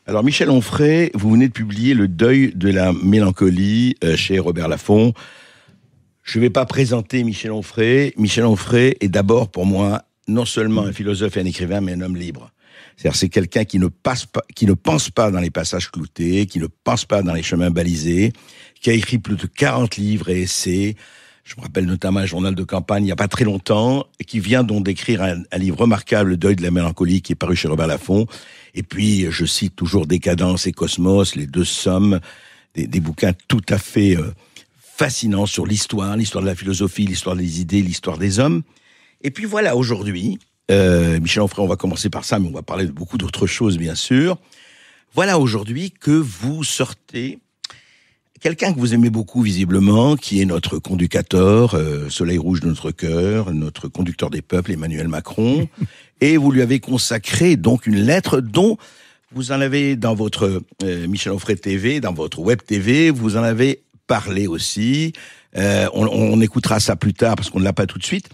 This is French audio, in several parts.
Alors Michel Onfray, vous venez de publier Le deuil de la mélancolie chez Robert Laffont. Je ne vais pas présenter Michel Onfray. Michel Onfray est d'abord pour moi non seulement un philosophe et un écrivain, mais un homme libre. C'est-à-dire c'est quelqu'un qui ne pense pas dans les passages cloutés, qui ne pense pas dans les chemins balisés, qui a écrit plus de 40 livres et essais. Je me rappelle notamment un journal de campagne il n'y a pas très longtemps, qui vient donc d'écrire un livre remarquable, Le deuil de la mélancolie, qui est paru chez Robert Laffont. Et puis, je cite toujours Décadence et Cosmos, les deux sommes, des bouquins tout à fait fascinants sur l'histoire de la philosophie, l'histoire des idées, l'histoire des hommes. Et puis voilà, aujourd'hui, Michel Onfray, on va commencer par ça, mais on va parler de beaucoup d'autres choses, bien sûr. Voilà aujourd'hui que vous sortez quelqu'un que vous aimez beaucoup, visiblement, qui est notre conducateur, soleil rouge de notre cœur, notre conducteur des peuples, Emmanuel Macron. Et vous lui avez consacré donc une lettre dont vous en avez dans votre Michel Onfray TV, dans votre web TV, vous en avez parlé aussi. On écoutera ça plus tard parce qu'on ne l'a pas tout de suite.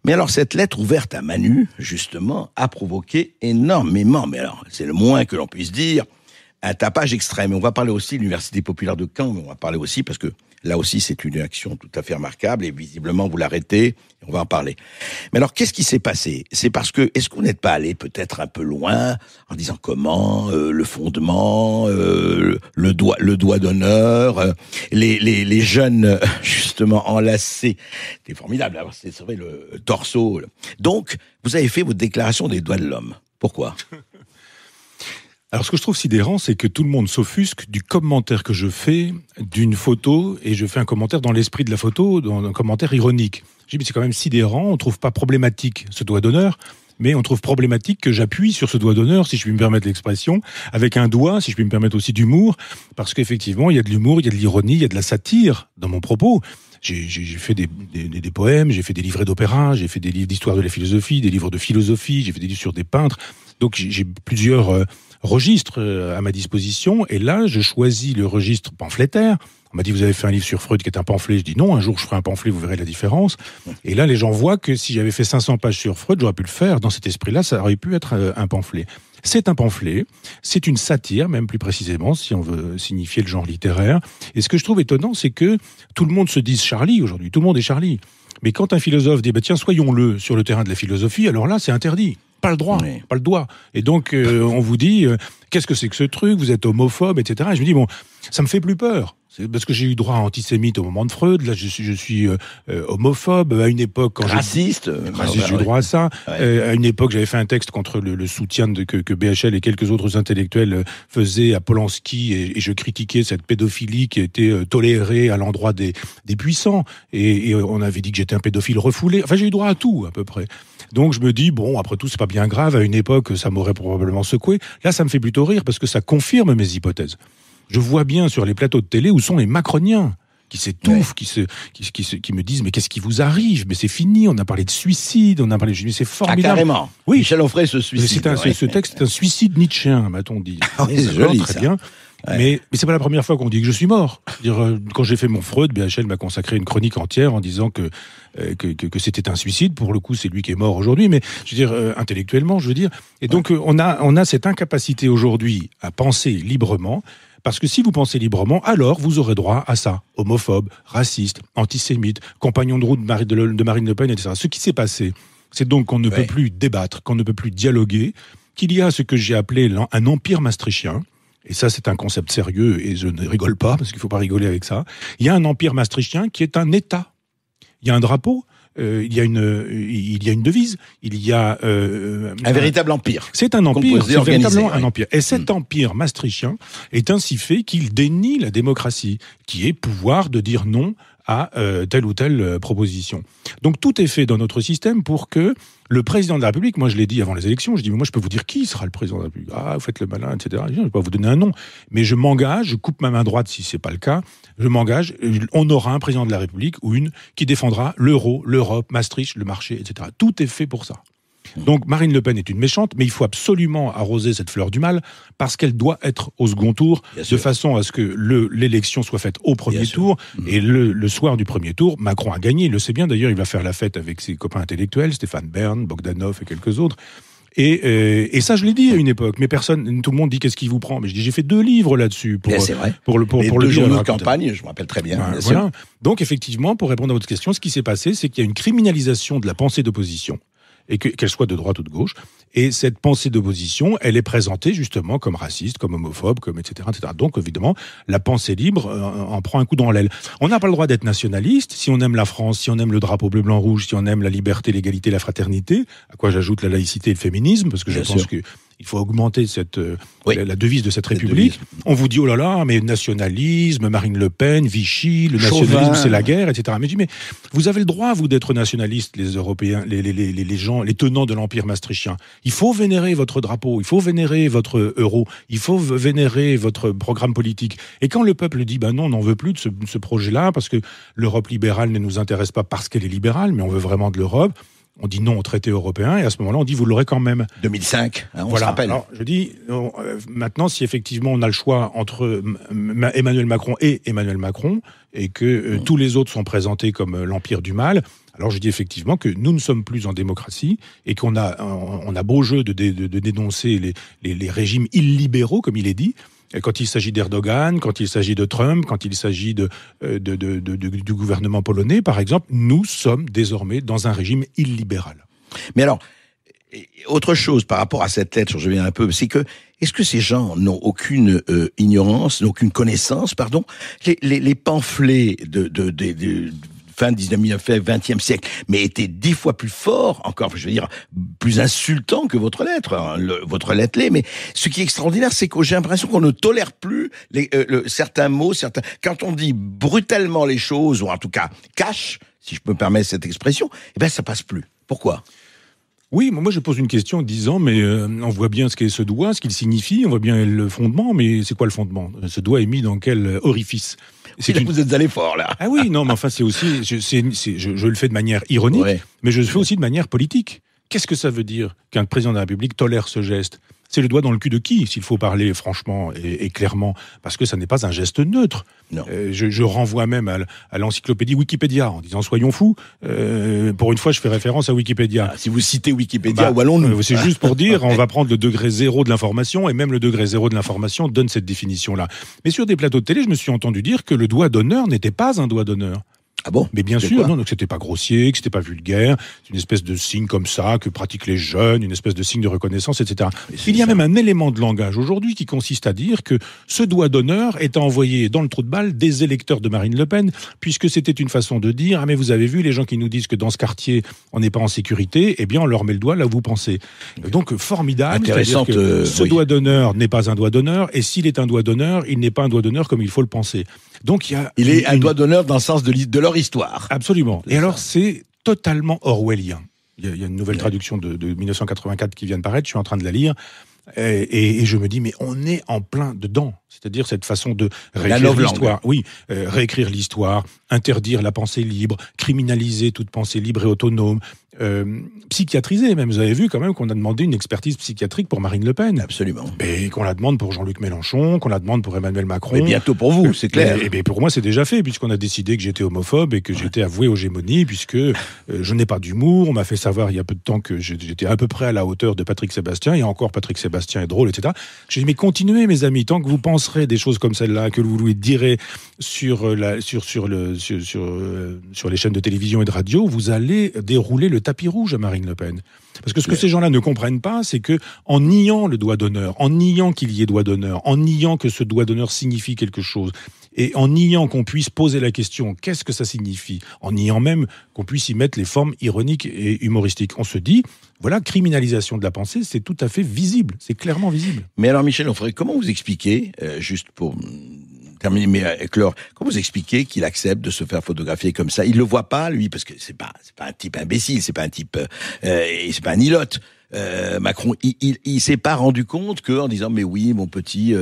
Mais alors cette lettre ouverte à Manu, justement, a provoqué énormément, mais alors c'est le moins que l'on puisse dire, un tapage extrême. On va parler aussi de l'Université populaire de Caen, mais on va parler aussi parce que là aussi c'est une action tout à fait remarquable et visiblement vous l'arrêtez, et on va en parler. Mais alors qu'est-ce qui s'est passé ? C'est parce que, est-ce que vous n'êtes pas allé peut-être un peu loin en disant comment, le fondement, le doigt d'honneur, les jeunes justement enlacés, c'est formidable, alors c'est vrai le torseau. Donc vous avez fait votre déclaration des droits de l'homme. Pourquoi ? Alors, ce que je trouve sidérant, c'est que tout le monde s'offusque du commentaire que je fais d'une photo, et je fais un commentaire dans l'esprit de la photo, dans un commentaire ironique. Je dis, mais c'est quand même sidérant, on trouve pas problématique ce doigt d'honneur, mais on trouve problématique que j'appuie sur ce doigt d'honneur, si je puis me permettre l'expression, avec un doigt, si je puis me permettre aussi d'humour, parce qu'effectivement, il y a de l'humour, il y a de l'ironie, il y a de la satire dans mon propos. J'ai fait des poèmes, j'ai fait des livrets d'opéra, j'ai fait des livres d'histoire de la philosophie, des livres de philosophie, j'ai fait des livres sur des peintres. Donc j'ai plusieurs registres à ma disposition, et là je choisis le registre pamphlétaire. On m'a dit, vous avez fait un livre sur Freud qui est un pamphlet. Je dis non, un jour je ferai un pamphlet, vous verrez la différence. Et là les gens voient que si j'avais fait 500 pages sur Freud, j'aurais pu le faire. Dans cet esprit-là, ça aurait pu être un pamphlet. C'est un pamphlet, c'est une satire, même plus précisément, si on veut signifier le genre littéraire. Et ce que je trouve étonnant, c'est que tout le monde se dise Charlie aujourd'hui, tout le monde est Charlie. Mais quand un philosophe dit, tiens, soyons-le sur le terrain de la philosophie, alors là, c'est interdit. Pas le droit, pas le doigt. Et donc, on vous dit, qu'est-ce que c'est que ce truc ? Vous êtes homophobe, etc. Et je me dis, ça me fait plus peur. C'est parce que j'ai eu droit à antisémite au moment de Freud. Là, je suis homophobe. À une époque, quand raciste, j'ai eu droit à ça. Ouais. À une époque, j'avais fait un texte contre le soutien que BHL et quelques autres intellectuels faisaient à Polanski, et je critiquais cette pédophilie qui était tolérée à l'endroit des puissants. Et on avait dit que j'étais un pédophile refoulé. Enfin, j'ai eu droit à tout, à peu près. Donc je me dis, après tout, c'est pas bien grave. À une époque, ça m'aurait probablement secoué. Là, ça me fait plutôt rire parce que ça confirme mes hypothèses. Je vois bien sur les plateaux de télé où sont les macroniens qui s'étouffent, qui me disent, mais qu'est-ce qui vous arrive ? Mais c'est fini, on a parlé de suicide, mais c'est formidable. Ah, carrément. Oui. Michel Onfray se suicide. Ce texte est un suicide nietzschéen, m'a-t-on dit. C'est joli, très ça. Bien. Ouais. Mais c'est pas la première fois qu'on dit que je suis mort. Quand j'ai fait mon Freud, BHL m'a consacré une chronique entière en disant que c'était un suicide. Pour le coup, c'est lui qui est mort aujourd'hui, mais je veux dire intellectuellement, je veux dire. Et donc on a cette incapacité aujourd'hui à penser librement. Parce que si vous pensez librement, alors vous aurez droit à ça. Homophobe, raciste, antisémite, compagnon de route de Marine Le Pen, etc. Ce qui s'est passé, c'est donc qu'on ne peut plus débattre, qu'on ne peut plus dialoguer, qu'il y a ce que j'ai appelé un empire maastrichtien. Et ça, c'est un concept sérieux, et je ne rigole pas, parce qu'il ne faut pas rigoler avec ça. Il y a un empire maastrichtien qui est un État. Il y a un drapeau, il y a une devise, il y a... un véritable empire. C'est un empire, c'est véritablement un ouais. empire. Et cet empire maastrichtien est ainsi fait qu'il dénie la démocratie, qui est pouvoir de dire non à telle ou telle proposition. Donc tout est fait dans notre système pour que le président de la République, moi je l'ai dit avant les élections, je dis mais moi je peux vous dire qui sera le président de la République. Ah, vous faites le malin, etc. Je ne vais pas vous donner un nom, mais je m'engage, je coupe ma main droite si c'est pas le cas, je m'engage, on aura un président de la République ou une qui défendra l'euro, l'Europe, Maastricht, le marché, etc. Tout est fait pour ça. Donc Marine Le Pen est une méchante, mais il faut absolument arroser cette fleur du mal parce qu'elle doit être au second tour, de façon à ce que l'élection soit faite au premier tour. Et le soir du premier tour, Macron a gagné. Il le sait bien d'ailleurs, il va faire la fête avec ses copains intellectuels, Stéphane Bern, Bogdanov et quelques autres. Et ça, je l'ai dit à une époque. Mais personne, tout le monde dit qu'est-ce qui vous prend. Mais je dis, j'ai fait 2 livres là-dessus c'est vrai. pour le 2 journaux de campagne, je me rappelle très bien. Voilà. Sûr. Donc effectivement, pour répondre à votre question, ce qui s'est passé, c'est qu'il y a une criminalisation de la pensée d'opposition, et qu'elle soit de droite ou de gauche. Et cette pensée d'opposition, elle est présentée justement comme raciste, comme homophobe, comme etc., etc. Donc évidemment, la pensée libre en prend un coup dans l'aile. On n'a pas le droit d'être nationaliste si on aime la France, si on aime le drapeau bleu, blanc, rouge, si on aime la liberté, l'égalité, la fraternité, à quoi j'ajoute la laïcité et le féminisme, parce que je pense que il faut augmenter la devise de cette République. On vous dit, oh là là, mais nationalisme, Marine Le Pen, Vichy, le nationalisme, c'est la guerre, etc. Mais je dis, mais vous avez le droit, vous, d'être nationalistes, les Européens, les gens, les tenants de l'Empire maastrichtien. Il faut vénérer votre drapeau, il faut vénérer votre euro, il faut vénérer votre programme politique. Et quand le peuple dit, ben non, on n'en veut plus de ce projet-là, parce que l'Europe libérale ne nous intéresse pas parce qu'elle est libérale, mais on veut vraiment de l'Europe, on dit non au traité européen, et à ce moment-là, on dit vous l'aurez quand même. 2005, on voilà. se rappelle. Alors, je dis, maintenant, si effectivement on a le choix entre Emmanuel Macron et Emmanuel Macron, et que tous les autres sont présentés comme l'empire du mal, alors je dis effectivement que nous ne sommes plus en démocratie, et qu'on a beau jeu de dénoncer les régimes illibéraux, comme il est dit, quand il s'agit d'Erdogan, quand il s'agit de Trump, quand il s'agit du gouvernement polonais, par exemple, nous sommes désormais dans un régime illibéral. Mais alors, autre chose par rapport à cette lettre, je reviens un peu, c'est que, est-ce que ces gens n'ont aucune ignorance, n'ont aucune connaissance, pardon, les pamphlets de fin 19e, 20e siècle, mais étaient 10 fois plus forts, encore, je veux dire, plus insultants que votre lettre. Hein, votre lettre l'est, mais ce qui est extraordinaire, c'est que j'ai l'impression qu'on ne tolère plus certains mots, quand on dit brutalement les choses, ou en tout cas cache, si je peux me permettre cette expression, eh ben ça passe plus. Pourquoi ? Oui, moi je pose une question en disant, mais on voit bien ce qu'est ce doigt, ce qu'il signifie, on voit bien le fondement, mais c'est quoi le fondement ? Ce doigt est mis dans quel orifice ? Vous êtes allé fort, là. Ah oui, non, mais enfin, c'est aussi, je le fais de manière ironique, mais je le fais aussi de manière politique. Qu'est-ce que ça veut dire qu'un président de la République tolère ce geste ? C'est le doigt dans le cul de qui, s'il faut parler franchement et clairement, parce que ça n'est pas un geste neutre. Non. Je renvoie même à l'encyclopédie Wikipédia, en disant soyons fous. Pour une fois, je fais référence à Wikipédia. Si vous citez Wikipédia, où allons-nous ? C'est juste pour dire, on va prendre le degré 0 de l'information, et même le degré 0 de l'information donne cette définition-là. Mais sur des plateaux de télé, je me suis entendu dire que le doigt d'honneur n'était pas un doigt d'honneur. Ah bon ? Mais bien sûr, non, donc c'était pas grossier, que c'était pas vulgaire, c'est une espèce de signe comme ça que pratiquent les jeunes, une espèce de signe de reconnaissance, etc. Il y a même un élément de langage aujourd'hui qui consiste à dire que ce doigt d'honneur est envoyé dans le trou de balle des électeurs de Marine Le Pen, puisque c'était une façon de dire, ah mais vous avez vu les gens qui nous disent que dans ce quartier on n'est pas en sécurité, eh bien on leur met le doigt là où vous pensez. Donc formidable, c'est-à-dire que ce doigt d'honneur n'est pas un doigt d'honneur, et s'il est un doigt d'honneur, il n'est pas un doigt d'honneur comme il faut le penser. Donc il est un doigt d'honneur dans le sens de leur histoire. Absolument. Et alors c'est totalement orwellien. Il y a une nouvelle traduction de 1984 qui vient de paraître, je suis en train de la lire, et je me dis, mais on est en plein dedans. C'est-à-dire cette façon de réécrire l'histoire. Oui, réécrire l'histoire, interdire la pensée libre, criminaliser toute pensée libre et autonome, psychiatriser même. Vous avez vu quand même qu'on a demandé une expertise psychiatrique pour Marine Le Pen. Absolument. Et qu'on la demande pour Jean-Luc Mélenchon, qu'on la demande pour Emmanuel Macron. Mais bientôt pour vous, c'est clair. Et pour moi, c'est déjà fait, puisqu'on a décidé que j'étais homophobe et que j'étais avoué aux gémonies, puisque je n'ai pas d'humour. On m'a fait savoir il y a peu de temps que j'étais à peu près à la hauteur de Patrick Sébastien, et encore Patrick Sébastien est drôle, etc. J'ai dit, mais continuez, mes amis, tant que vous penserez des choses comme celle-là, que vous lui direz sur les chaînes de télévision et de radio, vous allez dérouler le tapis rouge à Marine Le Pen. Parce que ce que ces gens-là ne comprennent pas, c'est que en niant le doigt d'honneur, en niant qu'il y ait doigt d'honneur, en niant que ce doigt d'honneur signifie quelque chose, et en niant qu'on puisse poser la question « qu'est-ce que ça signifie ?», en niant même qu'on puisse y mettre les formes ironiques et humoristiques, on se dit, voilà, criminalisation de la pensée, c'est tout à fait visible, c'est clairement visible. Mais alors Michel Onfray, comment vous expliquez, juste pour terminer, mais éclore, comment vous expliquez qu'il accepte de se faire photographier comme ça ? Il le voit pas, lui, parce que c'est pas un type imbécile, c'est pas un type, c'est pas un ilote. Macron, il s'est pas rendu compte que, en disant mais oui, mon petit,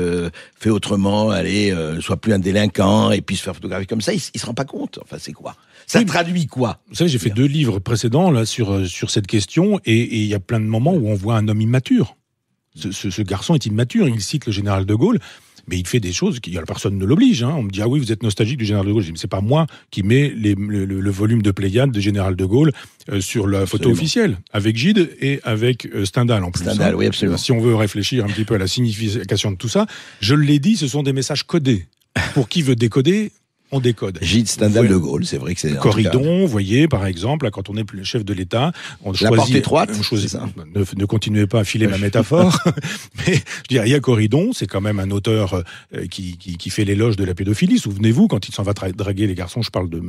fais autrement, allez, sois plus un délinquant, et puis se faire photographier comme ça, il se rend pas compte. Enfin, c'est quoi ? Ça traduit quoi ? Vous savez, j'ai fait 2 livres précédents là sur cette question, et il y a plein de moments où on voit un homme immature. Ce garçon est immature. Il cite le général de Gaulle. mais il fait des choses qui, alors personne ne l'oblige. On me dit ah oui, vous êtes nostalgique du général de Gaulle. Je dis, mais c'est pas moi qui mets le volume de Pléiade de général de Gaulle sur la photo officielle, avec Gide et avec Stendhal en plus. Stendhal, oui, absolument. Si on veut réfléchir un petit peu à la signification de tout ça, je l'ai dit, ce sont des messages codés. Pour qui veut décoder, on décode. Gide, Stendhal, de Gaulle, c'est vrai que c'est... Corridon, vous voyez, par exemple, quand on est le chef de l'État, on choisit... La porte étroite, c'est ça. Ne continuez pas à filer ma métaphore. Mais, je dirais, il y a Corridon, c'est quand même un auteur qui fait l'éloge de la pédophilie. Souvenez-vous, quand il s'en va draguer les garçons, je parle de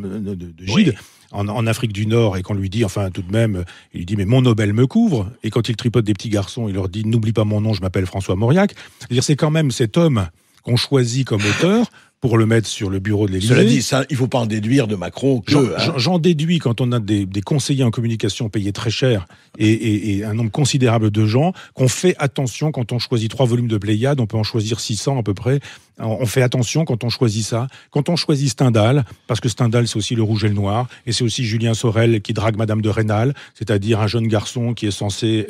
Gide, en Afrique du Nord, et qu'on lui dit, enfin, tout de même, il lui dit, mais mon Nobel me couvre. Et quand il tripote des petits garçons, il leur dit, n'oublie pas mon nom, je m'appelle François Mauriac. C'est-à-dire, c'est quand même cet homme qu'on choisit comme auteur pour le mettre sur le bureau de l'Élysée. Cela dit, ça, il ne faut pas en déduire de Macron que... J'en déduis quand on a des conseillers en communication payés très cher et un nombre considérable de gens, qu'on fait attention quand on choisit 3 volumes de Pléiade, on peut en choisir 600 à peu près. On fait attention quand on choisit ça. Quand on choisit Stendhal, parce que Stendhal, c'est aussi le rouge et le noir, et c'est aussi Julien Sorel qui drague Madame de Rênal, c'est-à-dire un jeune garçon qui est censé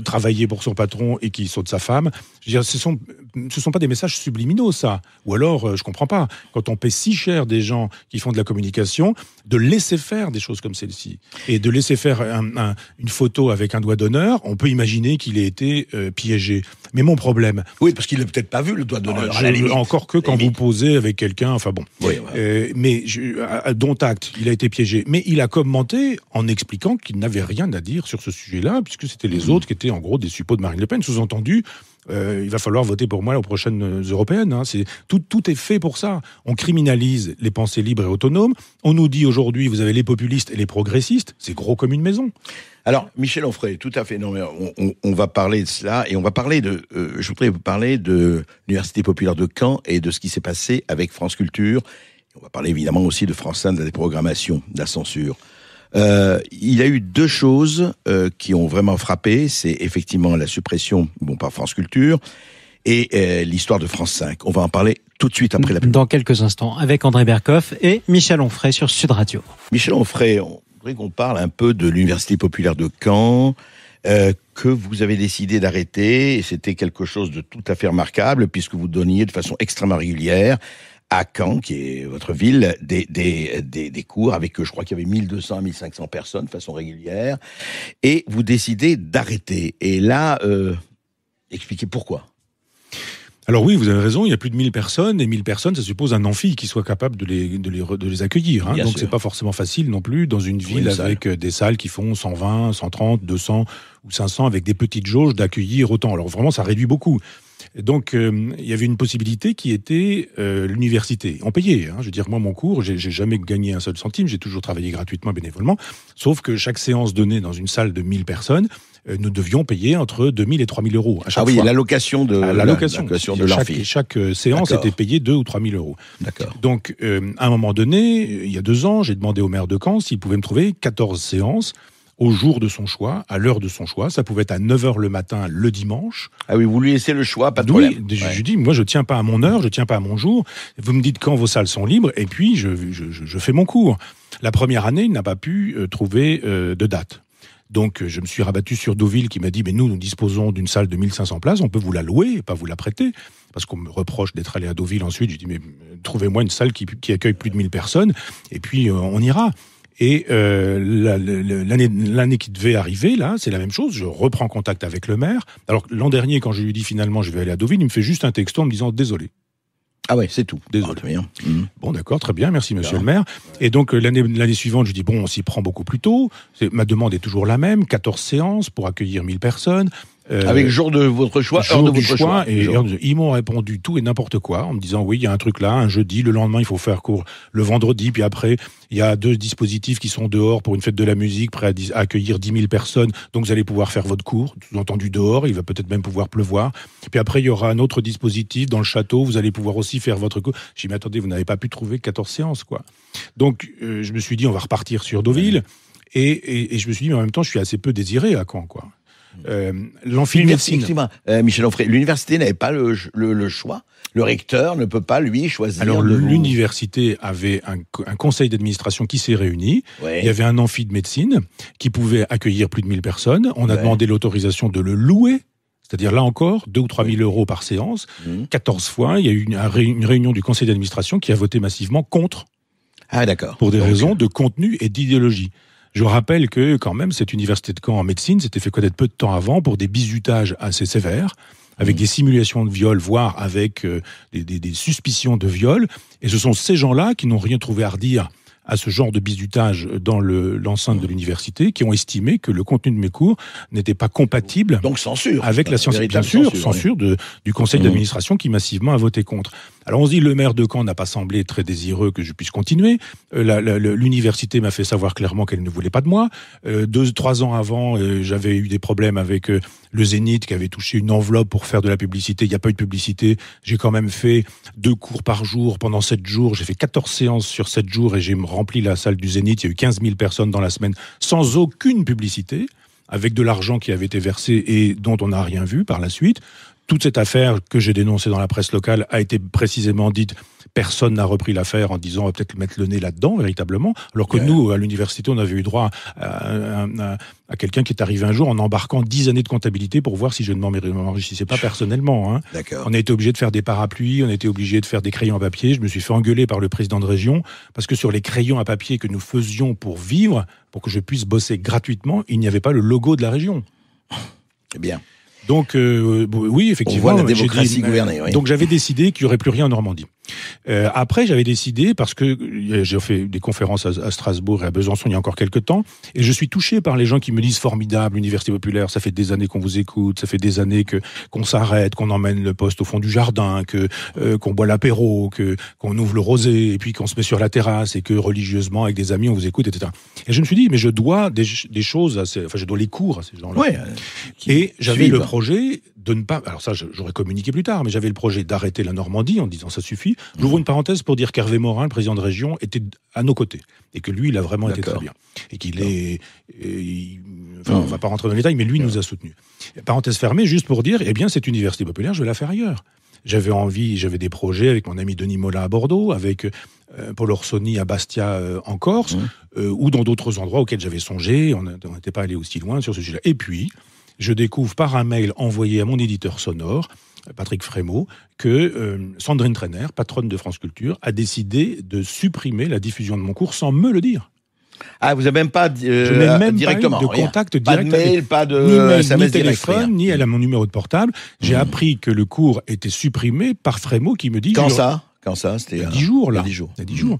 travailler pour son patron et qui saute sa femme. Je veux dire, ce sont pas des messages subliminaux, ça. Ou alors, je comprends pas, quand on paie si cher des gens qui font de la communication, de laisser faire des choses comme celle-ci. Et de laisser faire une photo avec un doigt d'honneur, on peut imaginer qu'il ait été piégé. Mais mon problème... Oui, parce qu'il n'a peut-être pas vu le doigt d'honneur. Encore que quand vous posez avec quelqu'un, enfin bon. Oui, mais dont acte, il a été piégé. Mais il a commenté en expliquant qu'il n'avait rien à dire sur ce sujet-là, puisque c'était les autres qui étaient en gros des suppôts de Marine Le Pen. Sous-entendu, il va falloir voter pour moi aux prochaines européennes. Tout est fait pour ça. On criminalise les pensées libres et autonomes. On nous dit aujourd'hui, vous avez les populistes et les progressistes. C'est gros comme une maison. Alors, Michel Onfray, tout à fait. Non, mais on va parler de cela et on va parler je voudrais vous parler de l'Université populaire de Caen et de ce qui s'est passé avec France Culture. On va parler évidemment aussi de France 1, de la déprogrammation, de la censure. Il y a eu 2 choses qui ont vraiment frappé. C'est effectivement la suppression, par France Culture et l'histoire de France 5. On va en parler tout de suite après la pub. Dans quelques instants, avec André Berkoff et Michel Onfray sur Sud Radio. Michel Onfray, qu'on parle un peu de l'Université populaire de Caen, que vous avez décidé d'arrêter, et c'était quelque chose de tout à fait remarquable, puisque vous donniez de façon extrêmement régulière à Caen, qui est votre ville, des cours avec, je crois qu'il y avait 1200 à 1500 personnes de façon régulière, et vous décidez d'arrêter. Et là, expliquez pourquoi. Alors oui, vous avez raison, il y a plus de 1000 personnes, et 1000 personnes, ça suppose un amphi qui soit capable de les accueillir. Donc sûr. C'est pas forcément facile non plus dans une ville avec des salles qui font 120, 130, 200 ou 500, avec des petites jauges d'accueillir autant. Alors vraiment, ça réduit beaucoup. Donc, il y avait une possibilité qui était l'université. On payait. Je veux dire, moi, mon cours, j'ai jamais gagné un seul centime. J'ai toujours travaillé gratuitement, bénévolement. Sauf que chaque séance donnée dans une salle de 1000 personnes, nous devions payer entre 2000 et 3000 euros à chaque fois. L'allocation de l'amphi. Chaque séance était payée 2 ou 3000 euros. D'accord. Donc, à un moment donné, il y a 2 ans, j'ai demandé au maire de Caen s'il pouvait me trouver 14 séances au jour de son choix, à l'heure de son choix. Ça pouvait être à 9h le matin, le dimanche. Ah oui, vous lui laissez le choix, pas de problème. Oui, je dis, moi, je tiens pas à mon heure, je tiens pas à mon jour. Vous me dites quand vos salles sont libres, et puis je fais mon cours. La première année, il n'a pas pu trouver de date. Donc, je me suis rabattu sur Deauville qui m'a dit, mais nous disposons d'une salle de 1500 places, on peut vous la louer et pas vous la prêter. Parce qu'on me reproche d'être allé à Deauville ensuite. Je dis, mais trouvez-moi une salle qui accueille plus de 1000 personnes, et puis on ira. Et l'année qui devait arriver, là, c'est la même chose. Je reprends contact avec le maire. Alors, l'an dernier, quand je lui dis finalement je vais aller à Deauville, il me fait juste un texto en me disant désolé. Ah ouais, c'est tout. Désolé. Très bien. Bon, d'accord, très bien, merci monsieur le maire. Et donc, l'année suivante, je dis bon, on s'y prend beaucoup plus tôt. Ma demande est toujours la même, 14 séances pour accueillir 1000 personnes. Avec jour de votre choix, heure de votre choix. Et ils m'ont répondu tout et n'importe quoi en me disant oui, il y a un truc là, un jeudi, le lendemain il faut faire cours le vendredi, puis après il y a 2 dispositifs qui sont dehors pour une fête de la musique, prêts à accueillir 10 000 personnes, donc vous allez pouvoir faire votre cours, sous-entendu dehors, il va peut-être même pouvoir pleuvoir. Puis après il y aura un autre dispositif dans le château, vous allez pouvoir aussi faire votre cours. J'ai dit mais attendez, vous n'avez pas pu trouver 14 séances quoi. Donc je me suis dit on va repartir sur Deauville et je me suis dit mais en même temps je suis assez peu désiré à Caen quoi. L'amphi de médecine. Excusez-moi, Michel Onfray, l'université n'avait pas le choix. Le recteur ne peut pas, lui, choisir. Alors, l'université avait un conseil d'administration qui s'est réuni. Ouais. Il y avait un amphi de médecine qui pouvait accueillir plus de 1000 personnes. On a demandé l'autorisation de le louer C'est-à-dire, là encore, 2 ou 3 000 euros par séance, 14 fois, il y a eu une réunion du conseil d'administration qui a voté massivement contre. Ah, d'accord. Pour des raisons de contenu et d'idéologie. Je rappelle que, quand même, cette université de Caen en médecine s'était fait connaître peu de temps avant pour des bizutages assez sévères, avec des simulations de viol, voire avec des suspicions de viol. Et ce sont ces gens-là qui n'ont rien trouvé à redire à ce genre de bizutage dans l'enceinte de l'université, qui ont estimé que le contenu de mes cours n'était pas compatible. Donc censure. Avec la science. Bien sûr, censure du conseil d'administration qui massivement a voté contre. Alors on se dit, le maire de Caen n'a pas semblé très désireux que je puisse continuer. L'université m'a fait savoir clairement qu'elle ne voulait pas de moi. 2-3 ans avant, j'avais eu des problèmes avec le Zénith qui avait touché une enveloppe pour faire de la publicité. Il n'y a pas eu de publicité. J'ai quand même fait 2 cours par jour pendant 7 jours. J'ai fait 14 séances sur 7 jours et j'ai rempli la salle du Zénith. Il y a eu 15 000 personnes dans la semaine sans aucune publicité, avec de l'argent qui avait été versé et dont on n'a rien vu par la suite. Toute cette affaire que j'ai dénoncée dans la presse locale a été précisément dite. Personne n'a repris l'affaire en disant on va peut-être mettre le nez là-dedans, véritablement. Alors que nous, à l'université, on avait eu droit à quelqu'un qui est arrivé un jour en embarquant 10 années de comptabilité pour voir si je ne m'enrichissais pas personnellement. Hein. D'accord. On a été obligé de faire des parapluies, on a été obligé de faire des crayons à papier. Je me suis fait engueuler par le président de région parce que sur les crayons à papier que nous faisions pour vivre, pour que je puisse bosser gratuitement, il n'y avait pas le logo de la région. Eh bien. Donc, oui, effectivement. On voit la démocratie gouverner, oui. Donc, j'avais décidé qu'il n'y aurait plus rien en Normandie. Après, j'avais décidé, parce que j'ai fait des conférences à Strasbourg et à Besançon il y a encore quelques temps, et je suis touché par les gens qui me disent formidable, l'université populaire, ça fait des années qu'on vous écoute, ça fait des années qu'on s'arrête, qu'on emmène le poste au fond du jardin, qu'on boit l'apéro, qu'on ouvre le rosé, et puis qu'on se met sur la terrasse, et que religieusement, avec des amis, on vous écoute, etc. Et je me suis dit, mais je dois des choses je dois les cours à ces gens-là. Ouais, et j'avais le projet de ne pas... Alors ça, j'aurais communiqué plus tard, mais j'avais le projet d'arrêter la Normandie en disant ça suffit. J'ouvre une parenthèse pour dire qu'Hervé Morin, le président de région, était à nos côtés. Et que lui, il a vraiment été très bien. Et qu'il est... on va pas rentrer dans les détails, mais lui nous a soutenus. Parenthèse fermée, juste pour dire, eh bien, cette université populaire, je vais la faire ailleurs. J'avais des projets avec mon ami Denis Mola à Bordeaux, avec Paul Orsoni à Bastia en Corse, ou dans d'autres endroits auxquels j'avais songé. On n'était pas allé aussi loin sur ce sujet-là. Et puis, je découvre par un mail envoyé à mon éditeur sonore, Patrick Frémaux, que Sandrine Trainer, patronne de France Culture, a décidé de supprimer la diffusion de mon cours sans me le dire. Ah, vous n'avez même pas directement pas eu de contact direct, pas de mail, pas de ni mail, SMS ni téléphone, direct, ni elle a mon numéro de portable. J'ai appris que le cours était supprimé par Frémaux qui me dit... Quand ça C'était il y a 10 jours, là. Il y a 10 jours. Il y a 10 jours.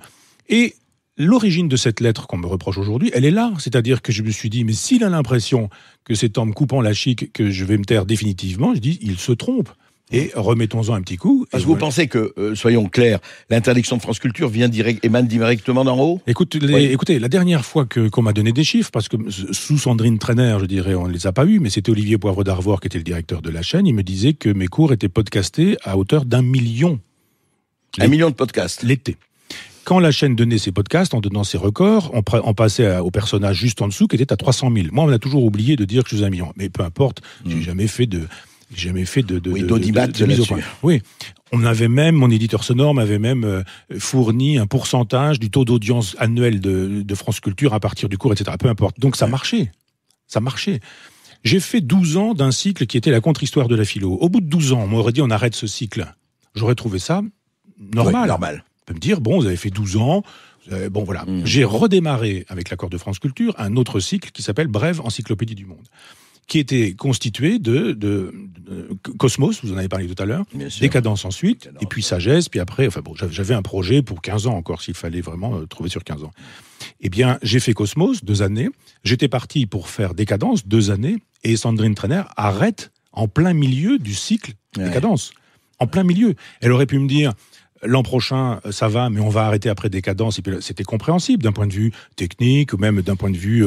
Et l'origine de cette lettre qu'on me reproche aujourd'hui, elle est là. C'est-à-dire que je me suis dit, mais s'il a l'impression que c'est en me coupant la chic que je vais me taire définitivement, je dis, il se trompe. Et remettons-en un petit coup. Parce que vous pensez que, soyons clairs, l'interdiction de France Culture émane directement d'en haut ? Écoutez, la dernière fois qu'on m'a donné des chiffres, parce que sous Sandrine Trainer, je dirais, on ne les a pas eus, mais c'était Olivier Poivre d'Arvor qui était le directeur de la chaîne, il me disait que mes cours étaient podcastés à hauteur d'1 million. 1 million de podcasts. L'été. Quand la chaîne donnait ses podcasts, en donnant ses records, on passait au personnage juste en dessous qui était à 300 000. Moi, on a toujours oublié de dire que je suis 1 million. Mais peu importe, j'ai jamais fait de d'audimat mise au point. Oui. Mon éditeur sonore m'avait même fourni un pourcentage du taux d'audience annuel de France Culture à partir du cours, etc. Peu importe. Donc ça marchait. Ça marchait. J'ai fait 12 ans d'un cycle qui était la contre-histoire de la philo. Au bout de 12 ans, on m'aurait dit on arrête ce cycle. J'aurais trouvé ça normal. Oui, normal. On peut me dire, bon, vous avez fait 12 ans, bon voilà. J'ai redémarré, avec l'accord de France Culture, un autre cycle qui s'appelle Brève Encyclopédie du Monde, qui était constitué de Cosmos, vous en avez parlé tout à l'heure, Décadence ensuite, et puis Sagesse, puis après, j'avais un projet pour 15 ans encore, s'il fallait vraiment trouver sur 15 ans. Eh bien, j'ai fait Cosmos, 2 années, j'étais parti pour faire Décadence, 2 années, et Sandrine Trainer arrête en plein milieu du cycle Décadence. En plein milieu. Elle aurait pu me dire... L'an prochain, ça va, mais on va arrêter après Décadence. Et puis c'était compréhensible d'un point de vue technique, ou même d'un point de vue,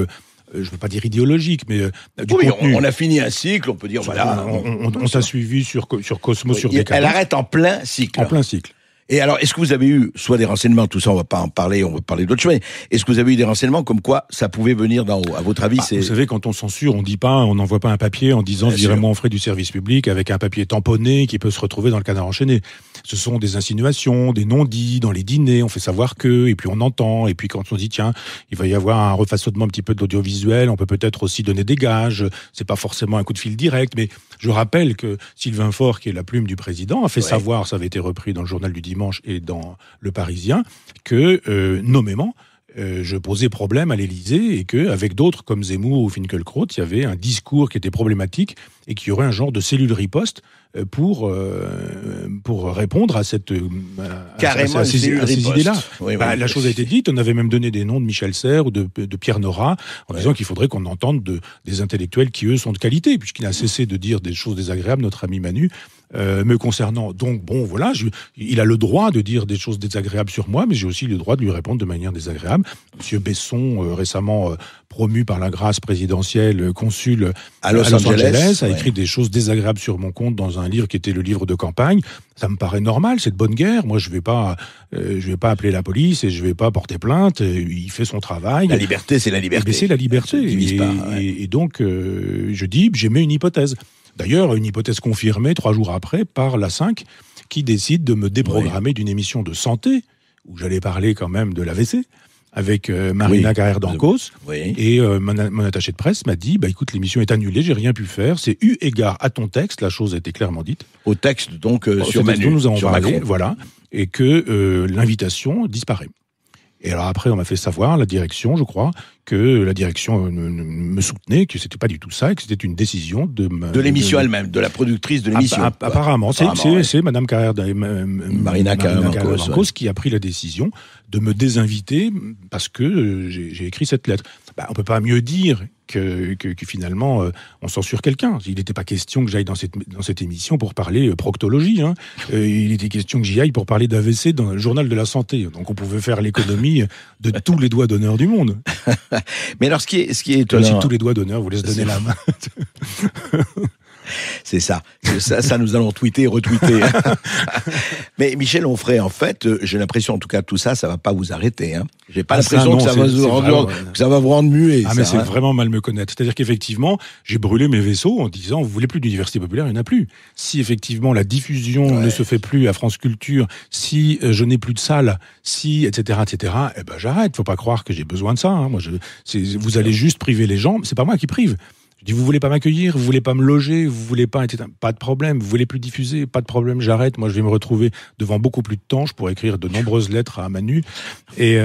je ne veux pas dire idéologique, mais du contenu. On a fini un cycle, on peut dire, voilà. On t'a suivi sur Cosmos, sur Décadence. Elle arrête en plein cycle. En plein cycle. Et alors, est-ce que vous avez eu soit des renseignements, tout ça on va pas en parler, on va parler d'autres choses, mais est-ce que vous avez eu des renseignements comme quoi ça pouvait venir d'en haut? À votre avis, Vous savez, quand on censure, on n'envoie pas un papier en disant virez-moi en frais du service public avec un papier tamponné qui peut se retrouver dans le canard enchaîné. Ce sont des insinuations, des non-dits dans les dîners, on fait savoir que, et puis on entend, et puis quand on dit tiens, il va y avoir un refaçonnement un petit peu de l'audiovisuel, on peut peut-être aussi donner des gages, c'est pas forcément un coup de fil direct, mais je rappelle que Sylvain Faure, qui est la plume du président, a fait savoir, ça avait été repris dans le journal du dimanche et dans Le Parisien, que nommément, je posais problème à l'Élysée et que, avec d'autres comme Zemmour ou Finkielkraut, il y avait un discours qui était problématique et qu'il y aurait un genre de cellule riposte pour répondre à ces idées-là. La chose a été dite, on avait même donné des noms de Michel Serres ou de Pierre Nora en disant qu'il faudrait qu'on entende des intellectuels qui, eux, sont de qualité, puisqu'il a cessé de dire des choses désagréables, notre ami Manu, me concernant. Donc, bon, voilà, il a le droit de dire des choses désagréables sur moi, mais j'ai aussi le droit de lui répondre de manière désagréable. Monsieur Besson, récemment promu par la grâce présidentielle, consul à Los Angeles, a écrit des choses désagréables sur mon compte dans un livre qui était le livre de campagne. Ça me paraît normal, c'est de bonne guerre. Moi, je vais pas appeler la police et je vais pas porter plainte. Il fait son travail. La liberté, c'est la liberté. C'est la liberté. Et donc, je dis, j'émets une hypothèse. D'ailleurs, une hypothèse confirmée 3 jours après par la 5, qui décide de me déprogrammer d'une émission de santé, où j'allais parler quand même de l'AVC, avec Marina Carrère d'Ancos. Et mon attaché de presse m'a dit, écoute, l'émission est annulée, j'ai rien pu faire. C'est eu égard à ton texte, la chose a été clairement dite. Au texte, donc, sur Manu, dont nous avons sur parlé, Macron. voilà. Et que l'invitation disparaît. Et alors après, on m'a fait savoir, la direction, je crois, que la direction me soutenait, que c'était pas du tout ça, et que c'était une décision de l'émission elle-même, de la productrice de l'émission. Apparemment, c'est Madame Carrère, Marina Carrère d'Ancos qui a pris la décision de me désinviter parce que j'ai écrit cette lettre. On peut pas mieux dire que finalement on censure quelqu'un. Il n'était pas question que j'aille dans cette émission pour parler proctologie. Il était question que j'y aille pour parler d'AVC dans le journal de la santé. Donc on pouvait faire l'économie de tous les doigts d'honneur du monde. Mais alors ce qui est étonnant, si tous les doigts d'honneur vous laissent donner la main. C'est ça. Ça, nous allons tweeter et retweeter. Mais Michel Onfray, en fait, j'ai l'impression, en tout cas, tout ça, ça va pas vous arrêter. J'ai pas l'impression que ça va vous rendre muet. Mais c'est vraiment mal me connaître. C'est-à-dire qu'effectivement, j'ai brûlé mes vaisseaux en disant, vous voulez plus d'université populaire, il n'y en a plus. Si effectivement la diffusion ne se fait plus à France Culture, si je n'ai plus de salle, si etc., j'arrête. Faut pas croire que j'ai besoin de ça. Moi, vous allez juste priver les gens. C'est pas moi qui prive. Je dis, vous voulez pas m'accueillir, vous voulez pas me loger, vous voulez pas, etc. Pas de problème, vous voulez plus diffuser, pas de problème, j'arrête. Moi, je vais me retrouver devant beaucoup plus de temps, je pourrais écrire de nombreuses lettres à Manu et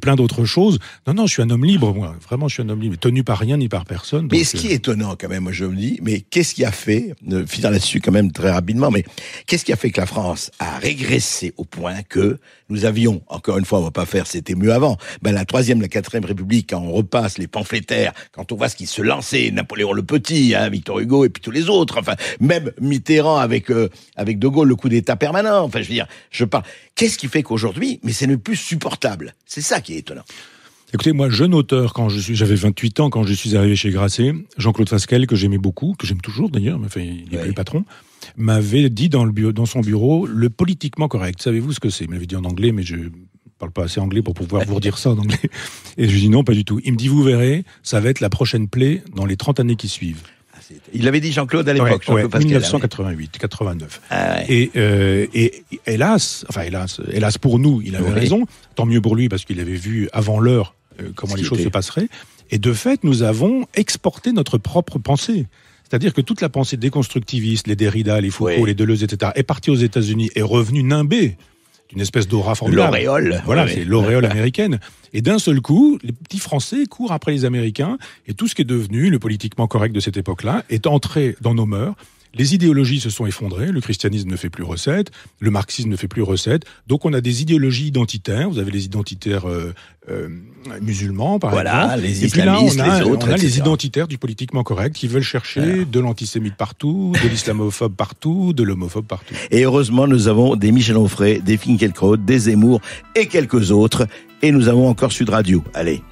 plein d'autres choses. Non, je suis un homme libre, moi. Vraiment, je suis un homme libre, tenu par rien ni par personne. Mais ce qui est étonnant, quand même, moi, je me dis, mais qu'est-ce qui a fait, finir là-dessus quand même très rapidement, mais qu'est-ce qui a fait que la France a régressé au point que nous avions, encore une fois, on va pas faire, c'était mieux avant, la 3e, la 4e République, quand on repasse les pamphlétaires, quand on voit ce qui se lançait, Napoléon le Petit, Victor Hugo et puis tous les autres, enfin, même Mitterrand avec De Gaulle, le coup d'État permanent, enfin, je veux dire, je parle. Qu'est-ce qui fait qu'aujourd'hui, mais c'est ne plus supportable? C'est ça qui est étonnant. Écoutez, moi, jeune auteur, j'avais 28 ans quand je suis arrivé chez Grasset, Jean-Claude Fasquelle, que j'aimais beaucoup, que j'aime toujours d'ailleurs, mais il n'est plus le patron, m'avait dit dans son bureau, le politiquement correct. Savez-vous ce que c'est? Il m'avait dit en anglais, mais je parle pas assez anglais pour pouvoir vous redire ça en anglais. Et je lui dis non, pas du tout. Il me dit, vous verrez, ça va être la prochaine plaie dans les 30 années qui suivent. Il l'avait dit Jean-Claude à l'époque, Jean-Claude Fasquelle. 1988, 89. Et hélas pour nous, il avait raison. Tant mieux pour lui parce qu'il avait vu avant l'heure comment les choses se passeraient. Et de fait, nous avons exporté notre propre pensée. C'est-à-dire que toute la pensée déconstructiviste, les Derrida, les Foucault, les Deleuze, etc., est partie aux États-Unis, est revenue nimbée d'une espèce d'aura formidable. L'auréole. Voilà, c'est l'auréole américaine. Et d'un seul coup, les petits Français courent après les Américains, et tout ce qui est devenu le politiquement correct de cette époque-là est entré dans nos mœurs. Les idéologies se sont effondrées, le christianisme ne fait plus recette, le marxisme ne fait plus recette, donc on a des idéologies identitaires, vous avez les identitaires musulmans par exemple, les et puis là les autres, on a les identitaires du politiquement correct qui veulent chercher de l'antisémite partout, de l'islamophobe partout, de l'homophobe partout. Et heureusement, nous avons des Michel Onfray, des Finkielkraut, des Zemmour et quelques autres, et nous avons encore Sud Radio. Allez.